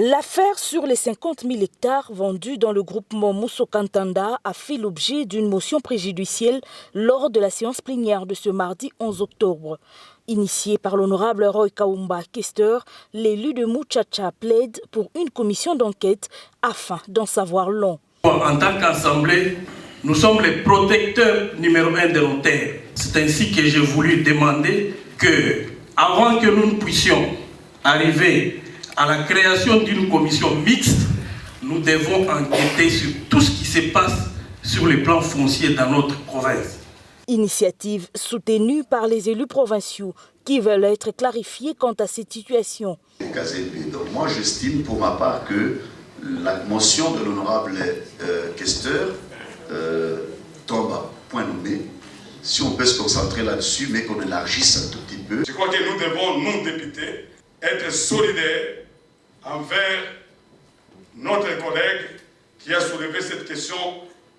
L'affaire sur les 50 000 hectares vendus dans le groupement Mousso-Kantanda a fait l'objet d'une motion préjudicielle lors de la séance plénière de ce mardi 11 octobre. Initiée par l'honorable Roy Kaumba Kester, l'élu de Muchacha plaide pour une commission d'enquête afin d'en savoir long. En tant qu'Assemblée, nous sommes les protecteurs numéro 1 de nos terres. C'est ainsi que j'ai voulu demander que, avant que nous puissions arriver à la création d'une commission mixte, nous devons enquêter sur tout ce qui se passe sur le plan foncier dans notre province. Initiative soutenue par les élus provinciaux qui veulent être clarifiés quant à cette situation. Donc moi j'estime pour ma part que la motion de l'honorable Kester tombe à point nommé. Si on peut se concentrer là-dessus, mais qu'on élargisse un tout petit peu. Je crois que nous devons, nous députés, être solidaires envers notre collègue qui a soulevé cette question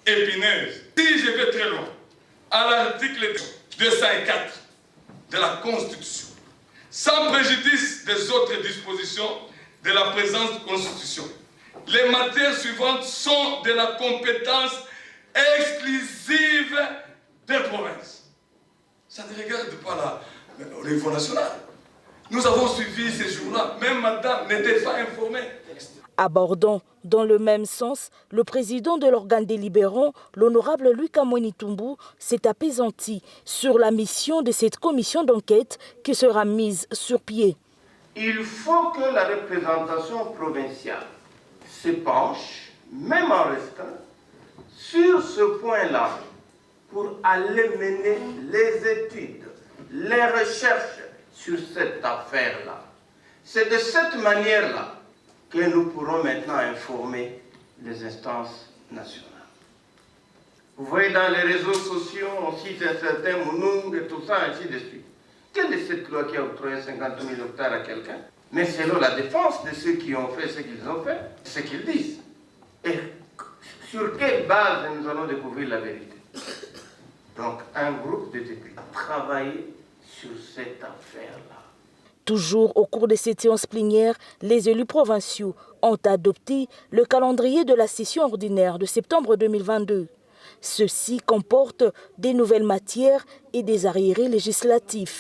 épineuse. Si je vais très loin, à l'article 204 de la Constitution, sans préjudice des autres dispositions de la présente Constitution, les matières suivantes sont de la compétence exclusive des provinces. Ça ne regarde pas au niveau national. Nous avons suivi ces jours-là, même madame n'était pas informée. Abordant dans le même sens, le président de l'organe délibérant, l'honorable Lucas Monitumbu, s'est apaisanti sur la mission de cette commission d'enquête qui sera mise sur pied. Il faut que la représentation provinciale se penche, même en restreint, sur ce point-là pour aller mener les études, les recherches sur cette affaire-là. C'est de cette manière-là que nous pourrons maintenant informer les instances nationales. Vous voyez dans les réseaux sociaux, on cite un certain Mounoung et tout ça, ainsi de suite. Quelle est cette loi qui a octroyé 50 000 hectares à quelqu'un? Mais selon la défense de ceux qui ont fait ce qu'ils ont fait, ce qu'ils disent. Et sur quelle base nous allons découvrir la vérité? Donc un groupe de députés travaille sur cette affaire-là. Toujours au cours de cette séance plénière, les élus provinciaux ont adopté le calendrier de la session ordinaire de septembre 2022. Ceci comporte des nouvelles matières et des arriérés législatifs.